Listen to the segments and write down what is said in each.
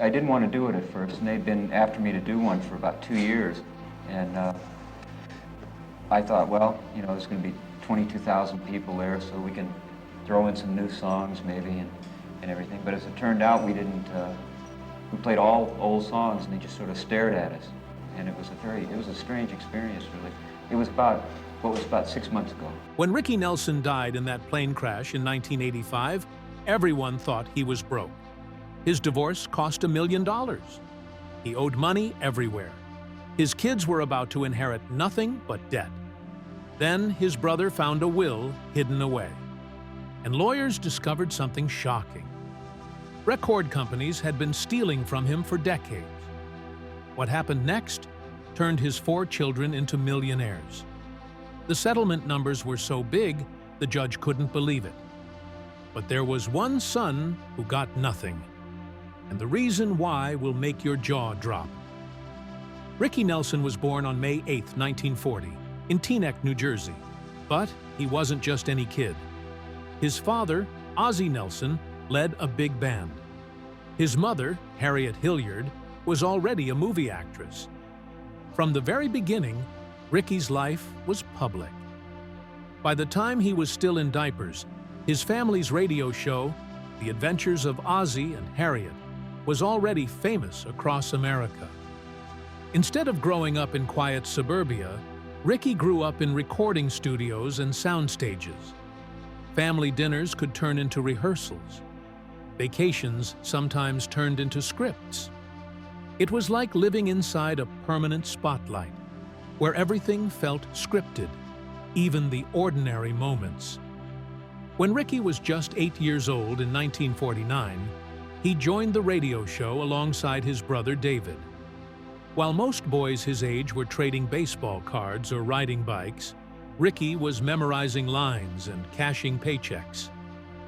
I didn't want to do it at first, and they'd been after me to do one for about 2 years. And I thought, well, you know, there's going to be 22,000 people there, so we can throw in some new songs maybe and everything. But as it turned out, we didn't. We played all old songs, and they just sort of stared at us. And it was a strange experience, really. It was about 6 months ago. When Ricky Nelson died in that plane crash in 1985, everyone thought he was broke. His divorce cost $1 million. He owed money everywhere. His kids were about to inherit nothing but debt. Then his brother found a will hidden away. And lawyers discovered something shocking. Record companies had been stealing from him for decades. What happened next turned his 4 children into millionaires. The settlement numbers were so big, the judge couldn't believe it. But there was one son who got nothing. And the reason why will make your jaw drop. Ricky Nelson was born on May 8, 1940, in Teaneck, New Jersey. But he wasn't just any kid. His father, Ozzie Nelson, led a big band. His mother, Harriet Hilliard, was already a movie actress. From the very beginning, Ricky's life was public. By the time he was still in diapers, his family's radio show, The Adventures of Ozzie and Harriet, was already famous across America. Instead of growing up in quiet suburbia, Ricky grew up in recording studios and sound stages. Family dinners could turn into rehearsals. Vacations sometimes turned into scripts. It was like living inside a permanent spotlight, where everything felt scripted, even the ordinary moments. When Ricky was just 8 years old in 1949, he joined the radio show alongside his brother David. While most boys his age were trading baseball cards or riding bikes, Ricky was memorizing lines and cashing paychecks.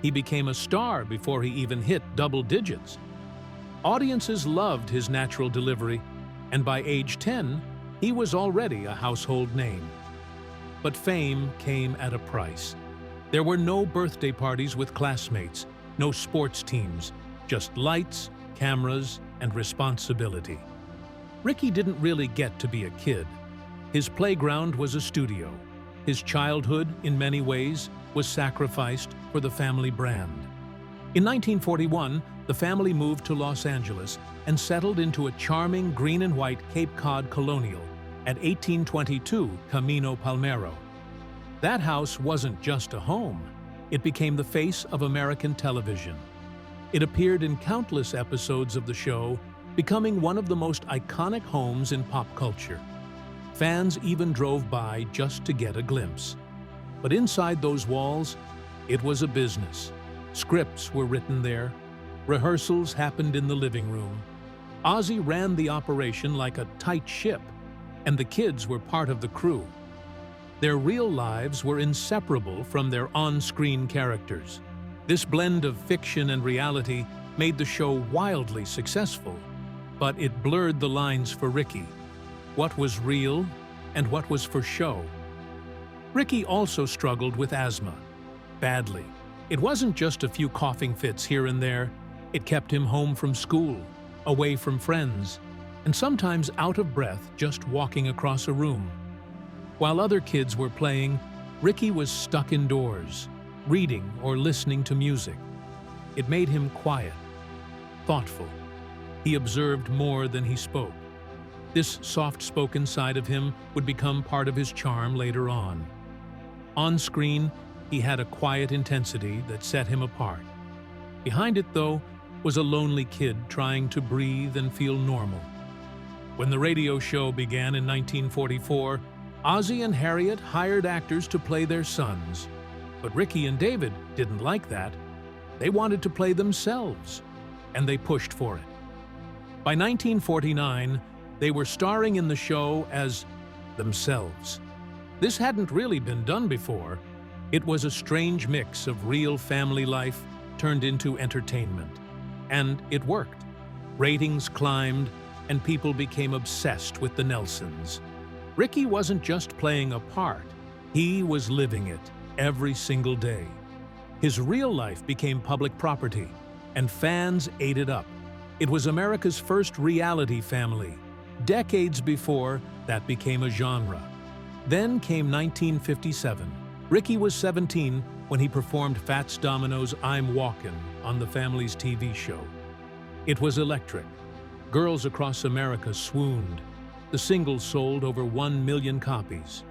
He became a star before he even hit double digits. Audiences loved his natural delivery, and by age 10, he was already a household name. But fame came at a price. There were no birthday parties with classmates, no sports teams, just lights, cameras, and responsibility. Ricky didn't really get to be a kid. His playground was a studio. His childhood, in many ways, was sacrificed for the family brand. In 1941, the family moved to Los Angeles and settled into a charming green and white Cape Cod colonial at 1822 Camino Palmero. That house wasn't just a home. It became the face of American television. It appeared in countless episodes of the show, becoming one of the most iconic homes in pop culture. Fans even drove by just to get a glimpse. But inside those walls, it was a business. Scripts were written there. Rehearsals happened in the living room. Ozzie ran the operation like a tight ship, and the kids were part of the crew. Their real lives were inseparable from their on-screen characters. This blend of fiction and reality made the show wildly successful, but it blurred the lines for Ricky. What was real and what was for show? Ricky also struggled with asthma. Badly. It wasn't just a few coughing fits here and there. It kept him home from school, away from friends, and sometimes out of breath just walking across a room. While other kids were playing, Ricky was stuck indoors, reading or listening to music. It made him quiet, thoughtful. He observed more than he spoke. This soft-spoken side of him would become part of his charm later on. On screen, he had a quiet intensity that set him apart. Behind it, though, was a lonely kid trying to breathe and feel normal. When the radio show began in 1944, Ozzie and Harriet hired actors to play their sons. But Ricky and David didn't like that. They wanted to play themselves, and they pushed for it. By 1949, they were starring in the show as themselves. This hadn't really been done before. It was a strange mix of real family life turned into entertainment. And it worked. Ratings climbed, and people became obsessed with the Nelsons. Ricky wasn't just playing a part. He was living it every single day. His real life became public property, and fans ate it up. It was America's first reality family, decades before that became a genre. Then came 1957. Ricky was 17 when he performed Fats Domino's I'm Walkin' on the family's TV show. It was electric. Girls across America swooned. The single sold over 1 million copies.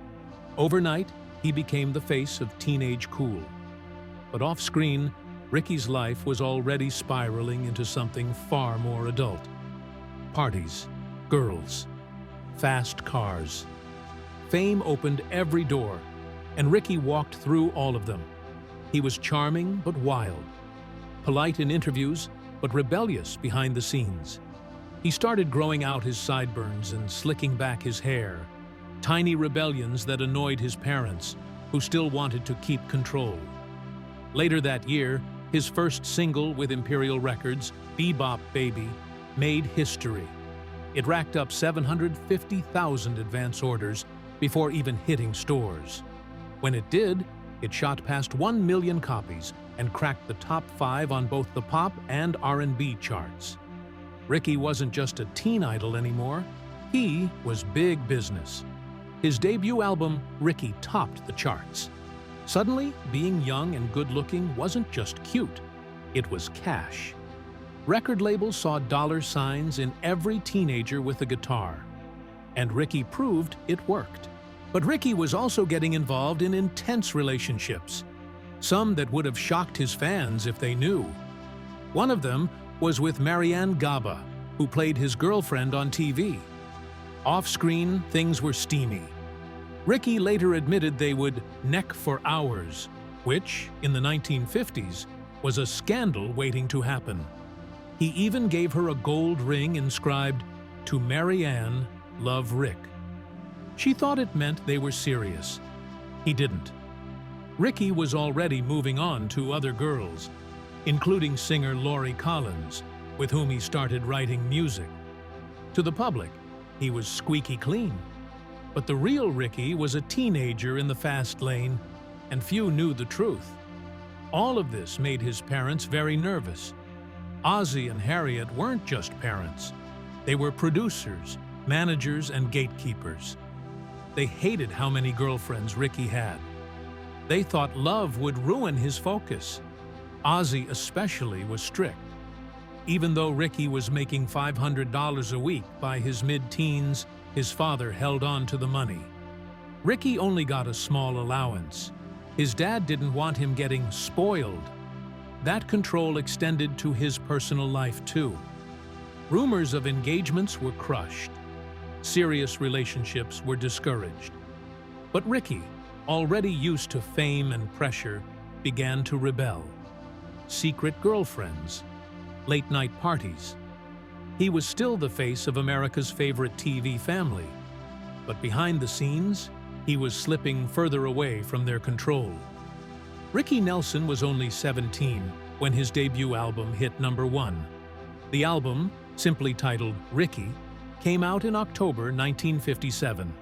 Overnight, he became the face of teenage cool. But off-screen, Ricky's life was already spiraling into something far more adult. Parties, girls, fast cars. Fame opened every door, and Ricky walked through all of them. He was charming but wild, polite in interviews but rebellious behind the scenes. He started growing out his sideburns and slicking back his hair, tiny rebellions that annoyed his parents, who still wanted to keep control. Later that year, his first single with Imperial Records, Bebop Baby, made history. It racked up 750,000 advance orders before even hitting stores. When it did, it shot past 1 million copies and cracked the top 5 on both the pop and R&B charts. Ricky wasn't just a teen idol anymore. He was big business. His debut album, Ricky, topped the charts. Suddenly, being young and good-looking wasn't just cute. It was cash. Record labels saw dollar signs in every teenager with a guitar. And Ricky proved it worked. But Ricky was also getting involved in intense relationships, some that would have shocked his fans if they knew. One of them was with Marianne Gaba, who played his girlfriend on TV. Off-screen, things were steamy. Ricky later admitted they would neck for hours, which, in the 1950s, was a scandal waiting to happen. He even gave her a gold ring inscribed, "To Marianne, love Rick." She thought it meant they were serious. He didn't. Ricky was already moving on to other girls, including singer Lori Collins, with whom he started writing music. To the public, he was squeaky clean. But the real Ricky was a teenager in the fast lane, and few knew the truth. All of this made his parents very nervous. Ozzie and Harriet weren't just parents. They were producers, managers, and gatekeepers. They hated how many girlfriends Ricky had. They thought love would ruin his focus. Ozzie especially was strict. Even though Ricky was making $500 a week by his mid-teens, his father held on to the money. Ricky only got a small allowance. His dad didn't want him getting spoiled. That control extended to his personal life too. Rumors of engagements were crushed. Serious relationships were discouraged. But Ricky, already used to fame and pressure, began to rebel. Secret girlfriends, late-night parties. He was still the face of America's favorite TV family, but behind the scenes, he was slipping further away from their control. Ricky Nelson was only 17 when his debut album hit #1. The album, simply titled Ricky, came out in October 1957.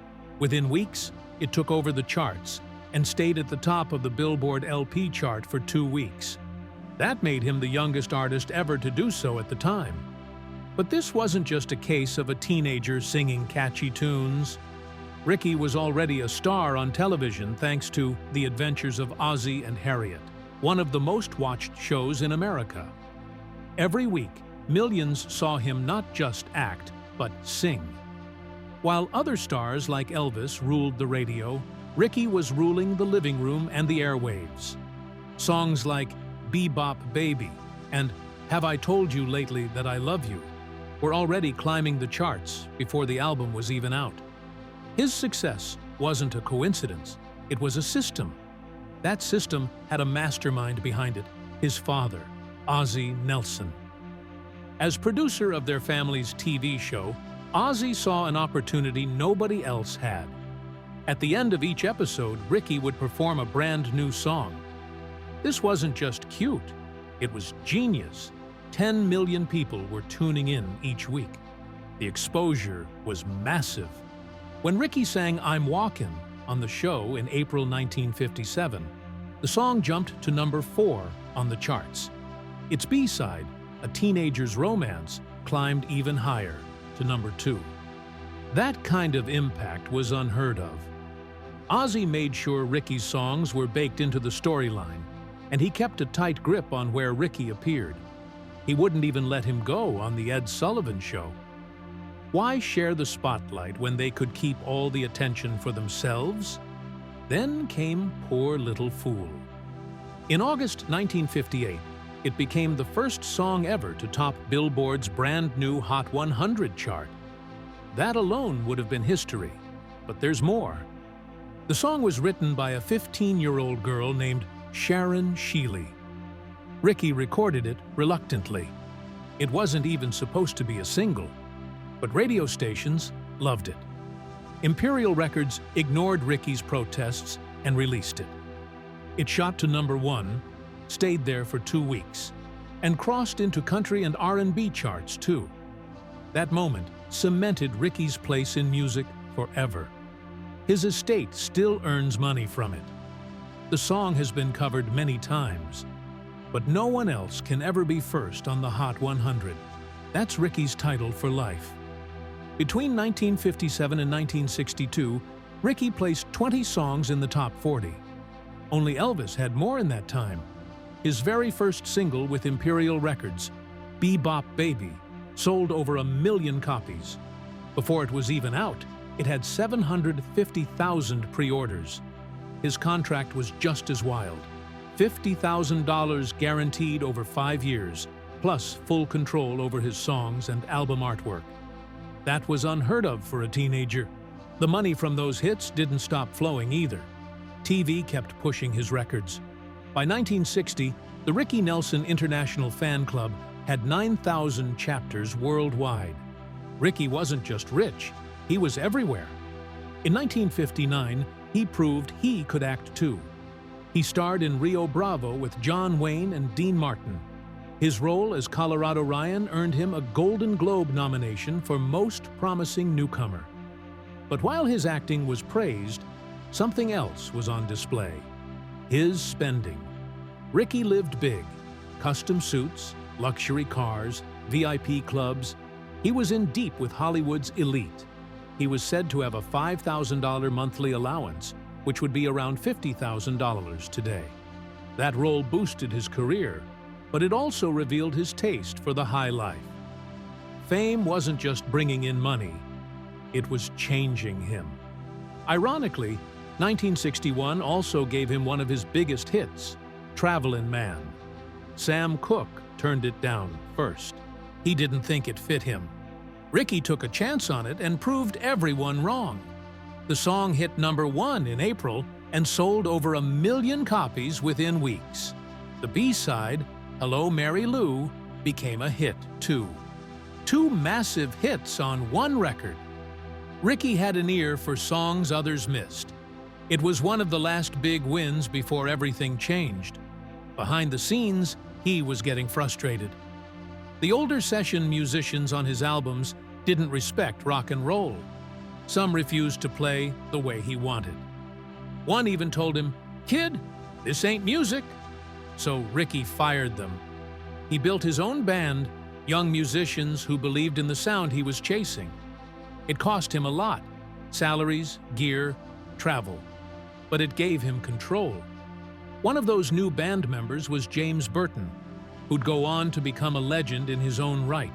Within weeks, it took over the charts and stayed at the top of the Billboard LP chart for 2 weeks. That made him the youngest artist ever to do so at the time. But this wasn't just a case of a teenager singing catchy tunes. Ricky was already a star on television thanks to The Adventures of Ozzie and Harriet, one of the most-watched shows in America. Every week, millions saw him not just act, but sing. While other stars like Elvis ruled the radio, Ricky was ruling the living room and the airwaves. Songs like Bebop Baby and Have I Told You Lately That I Love You were already climbing the charts before the album was even out. His success wasn't a coincidence, it was a system. That system had a mastermind behind it, his father, Ozzie Nelson. As producer of their family's TV show, Ozzie saw an opportunity nobody else had. At the end of each episode, Ricky would perform a brand new song. This wasn't just cute, it was genius. 10 million people were tuning in each week. The exposure was massive. When Ricky sang I'm Walkin' on the show in April 1957, the song jumped to #4 on the charts. Its B-side, A Teenager's Romance, climbed even higher, to number 2. That kind of impact was unheard of. Ozzy made sure Ricky's songs were baked into the storyline, and he kept a tight grip on where Ricky appeared. He wouldn't even let him go on The Ed Sullivan Show. Why share the spotlight when they could keep all the attention for themselves? Then came Poor Little Fool. In August 1958, it became the first song ever to top Billboard's brand new Hot 100 chart. That alone would have been history, but there's more. The song was written by a 15-year-old girl named Sharon Sheely. Ricky recorded it reluctantly. It wasn't even supposed to be a single, but radio stations loved it. Imperial Records ignored Ricky's protests and released it. It shot to number 1, stayed there for 2 weeks, and crossed into country and R&B charts too. That moment cemented Ricky's place in music forever. His estate still earns money from it. The song has been covered many times, but no one else can ever be first on the Hot 100. That's Ricky's title for life. Between 1957 and 1962, Ricky placed 20 songs in the top 40. Only Elvis had more in that time. His very first single with Imperial Records, Bebop Baby, sold over 1 million copies. Before it was even out, it had 750,000 pre-orders. His contract was just as wild. $50,000 guaranteed over 5 years, plus full control over his songs and album artwork. That was unheard of for a teenager. The money from those hits didn't stop flowing either. TV kept pushing his records. By 1960, the Ricky Nelson International Fan Club had 9,000 chapters worldwide. Ricky wasn't just rich, he was everywhere. In 1959, he proved he could act too. He starred in Rio Bravo with John Wayne and Dean Martin. His role as Colorado Ryan earned him a Golden Globe nomination for Most Promising Newcomer. But while his acting was praised, something else was on display: his spending. Ricky lived big: custom suits, luxury cars, VIP clubs. He was in deep with Hollywood's elite. He was said to have a $5,000 monthly allowance, which would be around $50,000 today. That role boosted his career, but it also revealed his taste for the high life. Fame wasn't just bringing in money, it was changing him. Ironically, 1961 also gave him one of his biggest hits, Travelin' Man. Sam Cooke turned it down first. He didn't think it fit him. Ricky took a chance on it and proved everyone wrong. The song hit number 1 in April and sold over 1 million copies within weeks. The B-side, Hello Mary Lou, became a hit too. 2 massive hits on one record. Ricky had an ear for songs others missed. It was one of the last big wins before everything changed. Behind the scenes, he was getting frustrated. The older session musicians on his albums didn't respect rock and roll. Some refused to play the way he wanted. One even told him, "Kid, this ain't music." So Ricky fired them. He built his own band, young musicians who believed in the sound he was chasing. It cost him a lot: salaries, gear, travel. But it gave him control. One of those new band members was James Burton, who'd go on to become a legend in his own right.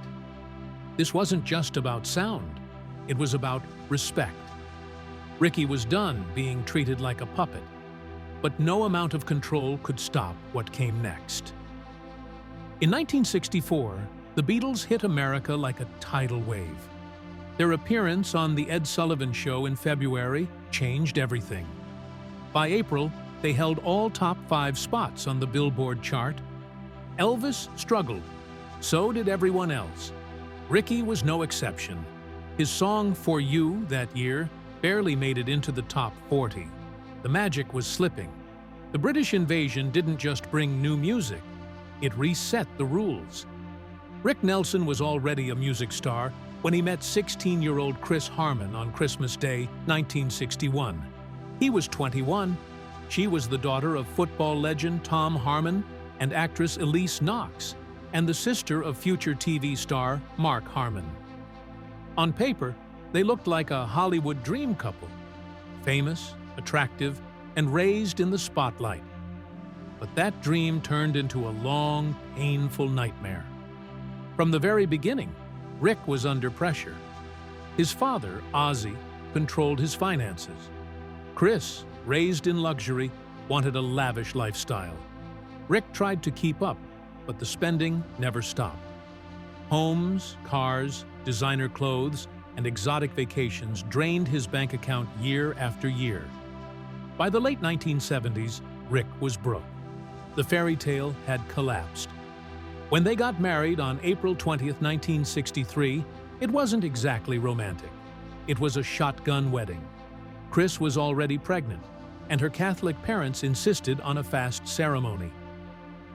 This wasn't just about sound, it was about respect. Ricky was done being treated like a puppet, but no amount of control could stop what came next. In 1964, the Beatles hit America like a tidal wave. Their appearance on The Ed Sullivan Show in February changed everything. By April, they held all top 5 spots on the Billboard chart. Elvis struggled. So did everyone else. Ricky was no exception. His song For You that year barely made it into the top 40. The magic was slipping. The British invasion didn't just bring new music, it reset the rules. Rick Nelson was already a music star when he met 16-year-old Chris Harmon on Christmas Day, 1961. He was 21. She was the daughter of football legend Tom Harmon and actress Elise Knox. and the sister of future TV star Mark Harmon. On paper, they looked like a Hollywood dream couple, famous, attractive, and raised in the spotlight. But that dream turned into a long, painful nightmare. From the very beginning, Rick was under pressure. His father, Ozzie, controlled his finances. Chris, raised in luxury, wanted a lavish lifestyle. Rick tried to keep up, but the spending never stopped. Homes, cars, designer clothes, and exotic vacations drained his bank account year after year. By the late 1970s, Rick was broke. The fairy tale had collapsed. When they got married on April 20th, 1963, it wasn't exactly romantic. It was a shotgun wedding. Chris was already pregnant, and her Catholic parents insisted on a fast ceremony.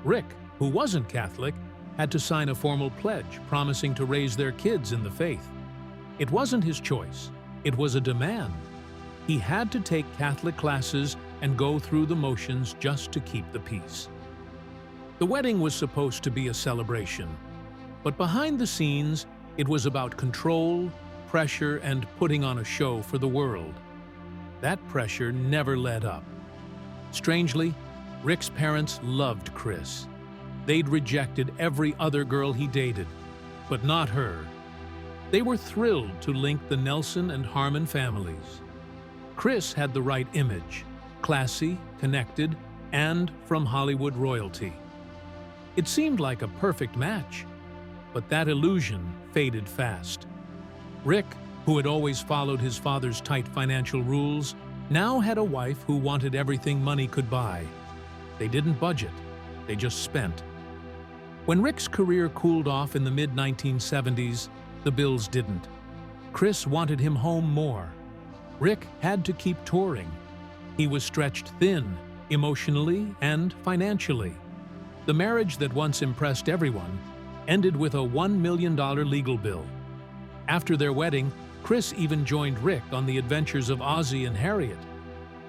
Rick, who wasn't Catholic, had to sign a formal pledge promising to raise their kids in the faith. It wasn't his choice. It was a demand. He had to take Catholic classes and go through the motions just to keep the peace. The wedding was supposed to be a celebration, but behind the scenes, it was about control, pressure, and putting on a show for the world. That pressure never let up. Strangely, Rick's parents loved Chris. They'd rejected every other girl he dated, but not her. They were thrilled to link the Nelson and Harmon families. Chris had the right image, classy, connected, and from Hollywood royalty. It seemed like a perfect match, but that illusion faded fast. Rick, who had always followed his father's tight financial rules, now had a wife who wanted everything money could buy. They didn't budget, they just spent. When Rick's career cooled off in the mid-1970s, the bills didn't. Chris wanted him home more. Rick had to keep touring. He was stretched thin, emotionally and financially. The marriage that once impressed everyone ended with a $1 million legal bill. After their wedding, Chris even joined Rick on the adventures of Ozzie and Harriet.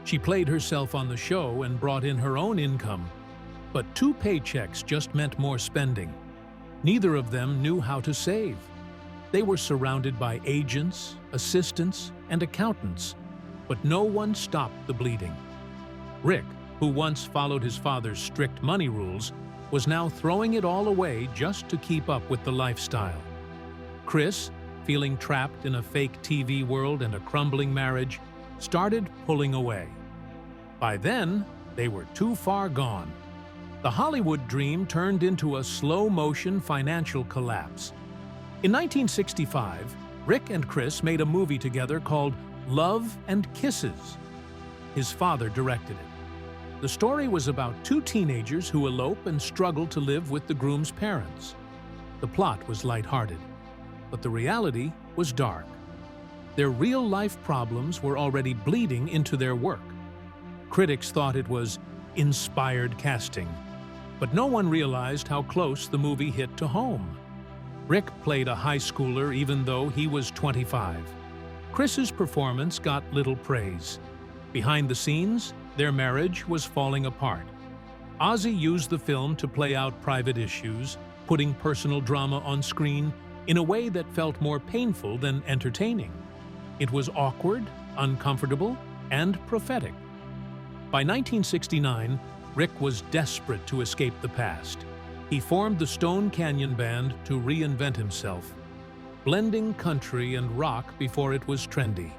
She played herself on the show and brought in her own income. But 2 paychecks just meant more spending. Neither of them knew how to save. They were surrounded by agents, assistants, and accountants, but no one stopped the bleeding. Rick, who once followed his father's strict money rules, was now throwing it all away just to keep up with the lifestyle. Chris, feeling trapped in a fake TV world and a crumbling marriage, started pulling away. By then, they were too far gone. The Hollywood dream turned into a slow-motion financial collapse. In 1965, Rick and Chris made a movie together called Love and Kisses. His father directed it. The story was about 2 teenagers who elope and struggle to live with the groom's parents. The plot was lighthearted, but the reality was dark. Their real-life problems were already bleeding into their work. Critics thought it was inspired casting, but no one realized how close the movie hit to home. Rick played a high schooler even though he was 25. Chris's performance got little praise. Behind the scenes, their marriage was falling apart. Ozzie used the film to play out private issues, putting personal drama on screen in a way that felt more painful than entertaining. It was awkward, uncomfortable, and prophetic. By 1969, Rick was desperate to escape the past. He formed the Stone Canyon Band to reinvent himself, blending country and rock before it was trendy.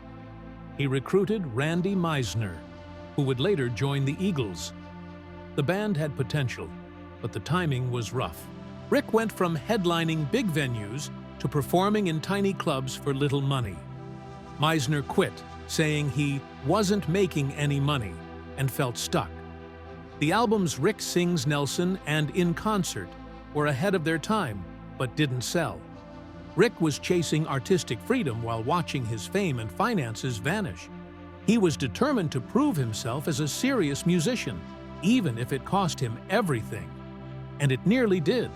He recruited Randy Meisner, who would later join the Eagles. The band had potential, but the timing was rough. Rick went from headlining big venues to performing in tiny clubs for little money. Meisner quit, saying he wasn't making any money and felt stuck. The albums Rick Sings Nelson and In Concert were ahead of their time, but didn't sell. Rick was chasing artistic freedom while watching his fame and finances vanish. He was determined to prove himself as a serious musician, even if it cost him everything. And it nearly did.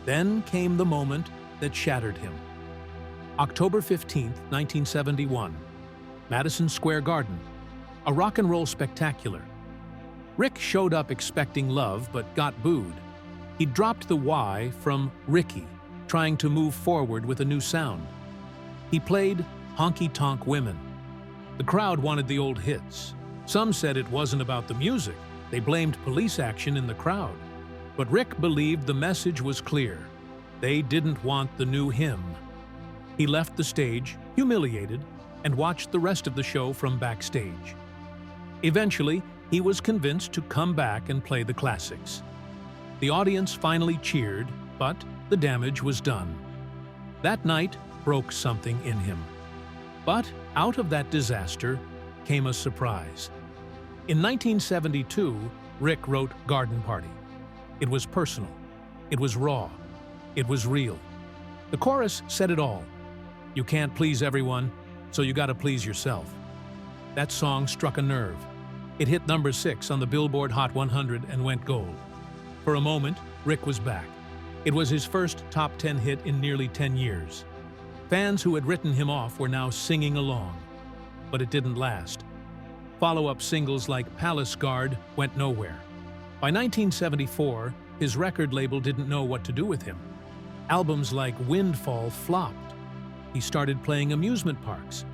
Then came the moment that shattered him. October 15, 1971, Madison Square Garden, a rock and roll spectacular. Rick showed up expecting love but got booed. He dropped the Y from Ricky, trying to move forward with a new sound. He played honky-tonk women. The crowd wanted the old hits. Some said it wasn't about the music. They blamed police action in the crowd. But Rick believed the message was clear. They didn't want the new hymn. He left the stage, humiliated, and watched the rest of the show from backstage. Eventually, he was convinced to come back and play the classics. The audience finally cheered, but the damage was done. That night broke something in him. But out of that disaster came a surprise. In 1972, Rick wrote Garden Party. It was personal. It was raw. It was real. The chorus said it all. You can't please everyone, so you gotta please yourself. That song struck a nerve. It hit number 6 on the Billboard Hot 100 and went gold. For a moment, Rick was back. It was his first top 10 hit in nearly 10 years. Fans who had written him off were now singing along. But it didn't last. Follow-up singles like Palace Guard went nowhere. By 1974, his record label didn't know what to do with him. Albums like Windfall flopped. He started playing amusement parks,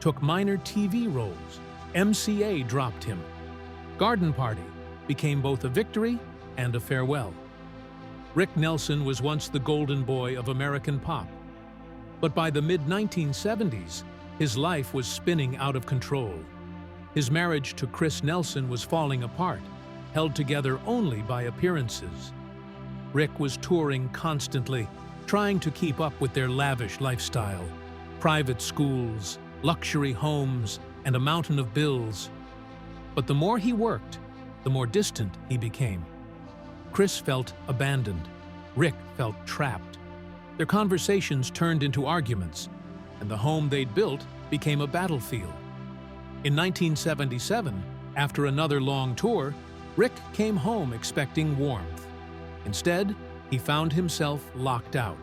took minor TV roles. MCA dropped him. Garden Party became both a victory and a farewell. Rick Nelson was once the golden boy of American pop. But by the mid-1970s, his life was spinning out of control. His marriage to Chris Nelson was falling apart, held together only by appearances. Rick was touring constantly, trying to keep up with their lavish lifestyle. Private schools, luxury homes, and a mountain of bills. But the more he worked, the more distant he became. Chris felt abandoned. Rick felt trapped. Their conversations turned into arguments, and the home they'd built became a battlefield. In 1977, after another long tour, Rick came home expecting warmth. Instead, he found himself locked out.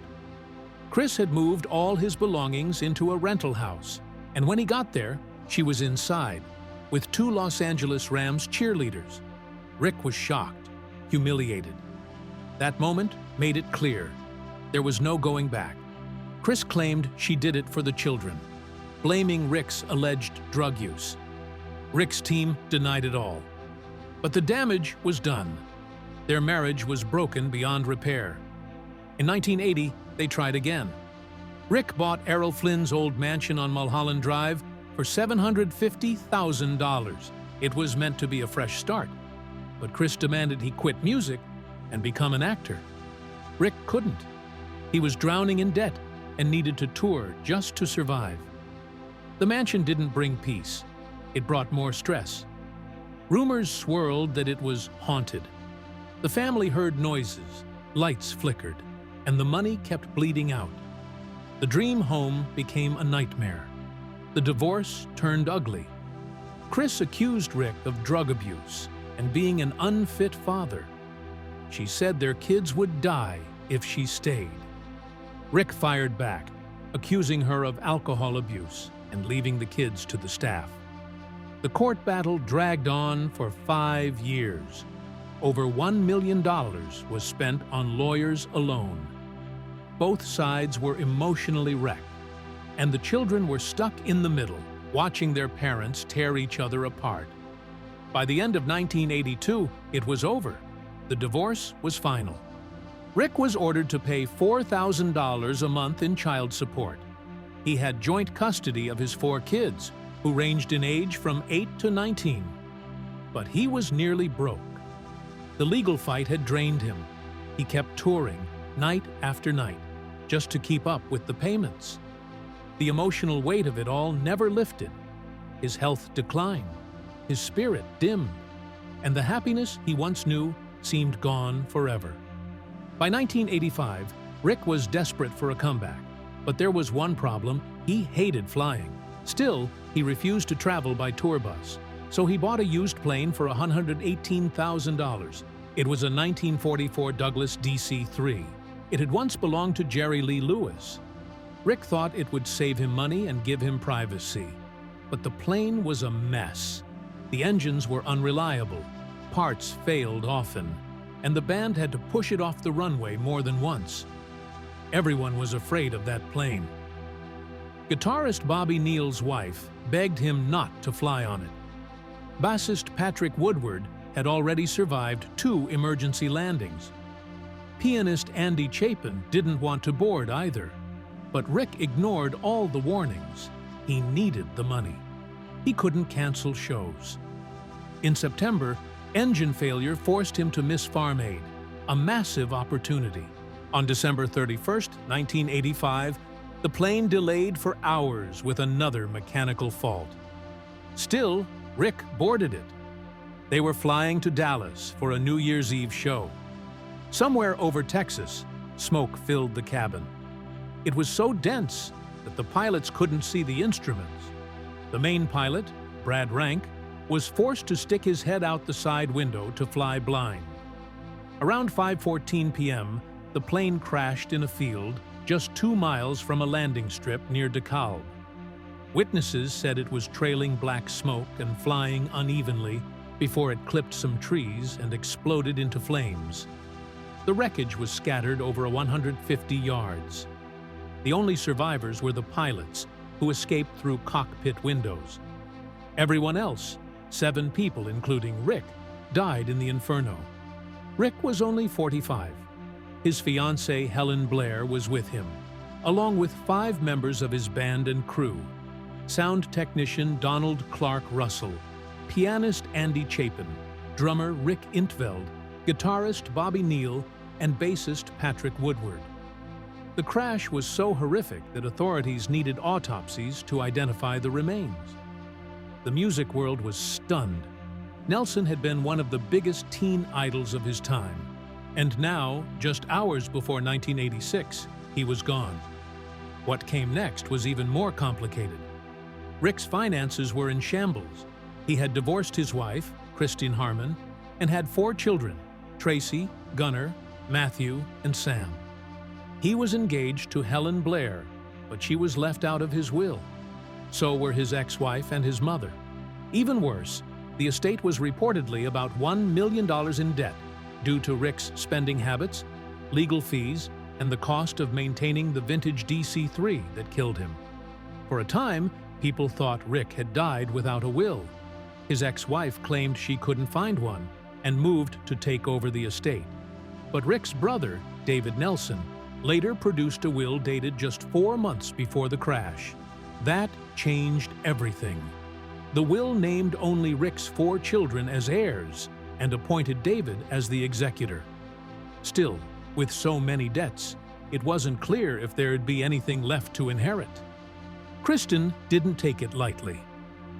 Chris had moved all his belongings into a rental house, and when he got there, she was inside, with 2 Los Angeles Rams cheerleaders. Rick was shocked, humiliated. That moment made it clear. There was no going back. Chris claimed she did it for the children, blaming Rick's alleged drug use. Rick's team denied it all. But the damage was done. Their marriage was broken beyond repair. In 1980, they tried again. Rick bought Errol Flynn's old mansion on Mulholland Drive for $750,000. It was meant to be a fresh start, but Chris demanded he quit music and become an actor. Rick couldn't. He was drowning in debt and needed to tour just to survive. The mansion didn't bring peace. It brought more stress. Rumors swirled that it was haunted. The family heard noises, lights flickered, and the money kept bleeding out. The dream home became a nightmare. The divorce turned ugly. Chris accused Rick of drug abuse and being an unfit father. She said their kids would die if she stayed. Rick fired back, accusing her of alcohol abuse and leaving the kids to the staff. The court battle dragged on for 5 years. Over $1 million was spent on lawyers alone. Both sides were emotionally wrecked, and the children were stuck in the middle, watching their parents tear each other apart. By the end of 1982, it was over. The divorce was final. Rick was ordered to pay $4,000 a month in child support. He had joint custody of his 4 kids, who ranged in age from 8 to 19. But he was nearly broke. The legal fight had drained him. He kept touring, night after night, just to keep up with the payments. The emotional weight of it all never lifted. His health declined. His spirit dimmed. And the happiness he once knew seemed gone forever. By 1985, Rick was desperate for a comeback. But there was one problem: he hated flying. Still, he refused to travel by tour bus. So he bought a used plane for $118,000. It was a 1944 Douglas DC-3. It had once belonged to Jerry Lee Lewis. Rick thought it would save him money and give him privacy. But the plane was a mess. The engines were unreliable. Parts failed often. and the band had to push it off the runway more than once. Everyone was afraid of that plane. Guitarist Bobby Neal's wife begged him not to fly on it. Bassist Patrick Woodward had already survived 2 emergency landings. Pianist Andy Chapin didn't want to board either. But Rick ignored all the warnings. He needed the money. He couldn't cancel shows. In September, engine failure forced him to miss Farm Aid, a massive opportunity. On December 31, 1985, the plane delayed for hours with another mechanical fault. Still, Rick boarded it. They were flying to Dallas for a New Year's Eve show. Somewhere over Texas, smoke filled the cabin. It was so dense that the pilots couldn't see the instruments. The main pilot, Brad Rank, was forced to stick his head out the side window to fly blind. Around 5:14 p.m., the plane crashed in a field just 2 miles from a landing strip near DeKalb. Witnesses said it was trailing black smoke and flying unevenly before it clipped some trees and exploded into flames. The wreckage was scattered over 150 yards. The only survivors were the pilots, who escaped through cockpit windows. Everyone else, 7 people including Rick, died in the inferno. Rick was only 45. His fiancée Helen Blair was with him, along with 5 members of his band and crew: sound technician Donald Clark Russell, pianist Andy Chapin, drummer Rick Intveld, guitarist Bobby Neal, and bassist Patrick Woodward. The crash was so horrific that authorities needed autopsies to identify the remains. The music world was stunned. Nelson had been one of the biggest teen idols of his time, and now, just hours before 1986, he was gone. What came next was even more complicated. Rick's finances were in shambles. He had divorced his wife, Christine Harmon, and had 4 children: Tracy, Gunnar, Matthew, and Sam. He was engaged to Helen Blair, but she was left out of his will. So were his ex-wife and his mother. Even worse, the estate was reportedly about $1 million in debt due to Rick's spending habits, legal fees, and the cost of maintaining the vintage DC-3 that killed him. For a time, people thought Rick had died without a will. His ex-wife claimed she couldn't find one and moved to take over the estate. But Rick's brother, David Nelson, later produced a will dated just 4 months before the crash. That changed everything. The will named only Rick's 4 children as heirs and appointed David as the executor. Still, with so many debts, it wasn't clear if there'd be anything left to inherit. Kristen didn't take it lightly.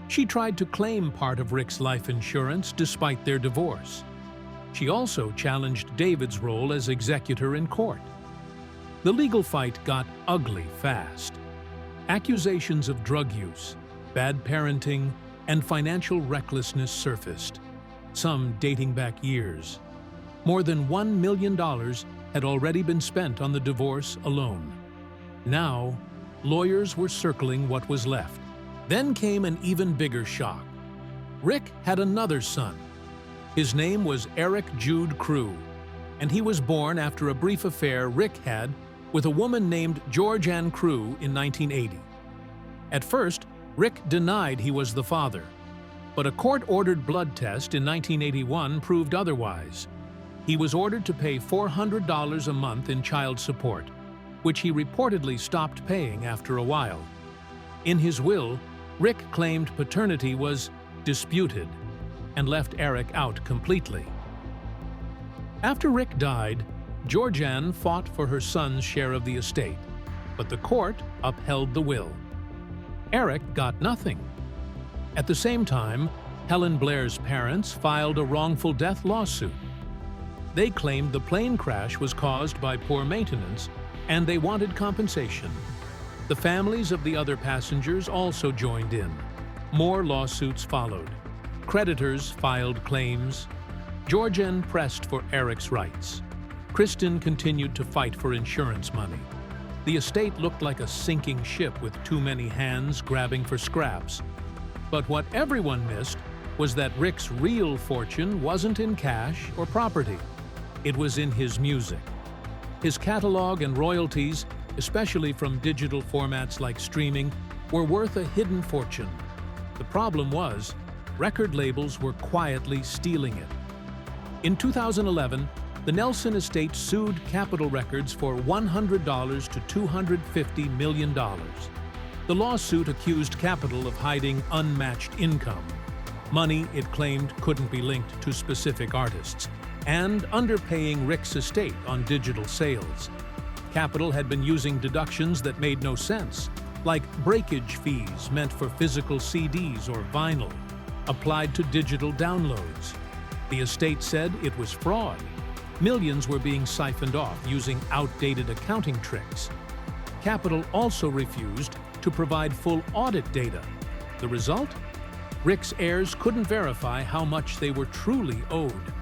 She tried to claim part of Rick's life insurance despite their divorce. She also challenged David's role as executor in court. The legal fight got ugly fast. Accusations of drug use, bad parenting, and financial recklessness surfaced, some dating back years. More than $1 million had already been spent on the divorce alone. Now, lawyers were circling what was left. Then came an even bigger shock. Rick had another son. His name was Eric Jude Crew, and he was born after a brief affair Rick had with a woman named Georgianne Crew in 1980. At first, Rick denied he was the father, but a court-ordered blood test in 1981 proved otherwise. He was ordered to pay $400 a month in child support, which he reportedly stopped paying after a while. In his will, Rick claimed paternity was disputed and left Eric out completely. After Rick died, Georgianne fought for her son's share of the estate, but the court upheld the will. Eric got nothing. At the same time, Helen Blair's parents filed a wrongful death lawsuit. They claimed the plane crash was caused by poor maintenance, and they wanted compensation. The families of the other passengers also joined in. More lawsuits followed. Creditors filed claims. Georgianne pressed for Eric's rights. Kristen continued to fight for insurance money. The estate looked like a sinking ship with too many hands grabbing for scraps. But what everyone missed was that Rick's real fortune wasn't in cash or property. It was in his music. His catalog and royalties, especially from digital formats like streaming, were worth a hidden fortune. The problem was, record labels were quietly stealing it. In 2011, the Nelson estate sued Capitol Records for $100 to $250 million. The lawsuit accused Capitol of hiding unmatched income, money it claimed couldn't be linked to specific artists, and underpaying Rick's estate on digital sales. Capitol had been using deductions that made no sense, like breakage fees meant for physical CDs or vinyl, applied to digital downloads. The estate said it was fraud. Millions were being siphoned off using outdated accounting tricks. Capitol also refused to provide full audit data. The result? Rick's heirs couldn't verify how much they were truly owed.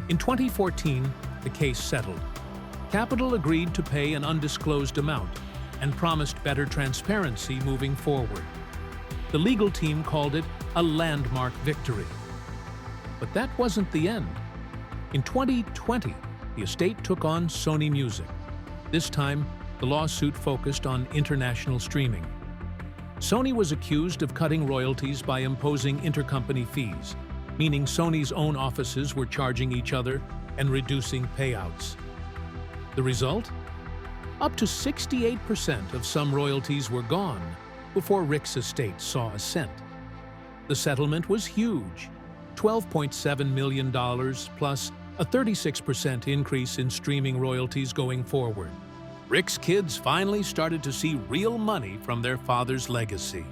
In 2014, the case settled. Capitol agreed to pay an undisclosed amount and promised better transparency moving forward. The legal team called it a landmark victory. But that wasn't the end. In 2020, the estate took on Sony Music. This time, the lawsuit focused on international streaming. Sony was accused of cutting royalties by imposing intercompany fees, meaning Sony's own offices were charging each other and reducing payouts. The result? Up to 68% of some royalties were gone before Rick's estate saw a cent. The settlement was huge, $12.7 million plus a 36% increase in streaming royalties going forward. Rick's kids finally started to see real money from their father's legacy.